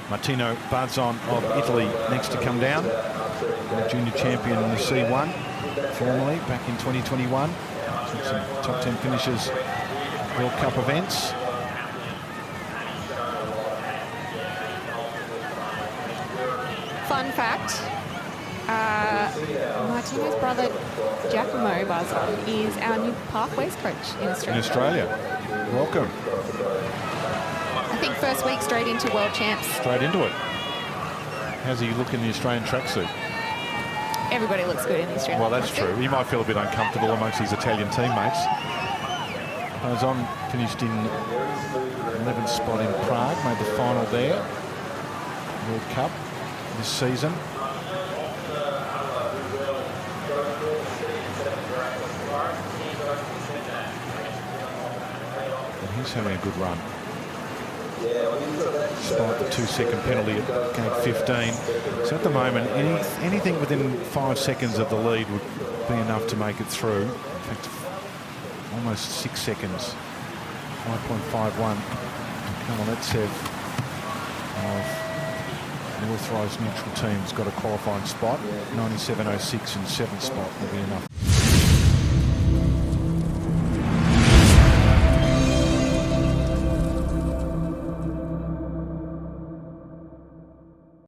Martino Barzon of Italy next to come down. Junior champion in the C1, formerly back in 2021. Took some top 10 finishes, World Cup events. Fun fact, Martino's brother Giacomo Barzon is our new pathways coach in Australia. In Australia. Welcome. I think first week straight into World Champs. Straight into it. How's he look in the Australian tracksuit? Everybody looks good in the Australian Well, that's tracksuit. true. He might feel a bit uncomfortable amongst his Italian teammates. Barzon finished in 11th spot in Prague, made the final there. World Cup this season. And he's having a good run. Despite the 2-second penalty at gate 15. So at the moment, anything within 5 seconds of the lead would be enough to make it through. In fact, almost 6 seconds. 5.51. Kameletsev of the authorised neutral team's got a qualifying spot. 97.06 in 7th spot will be enough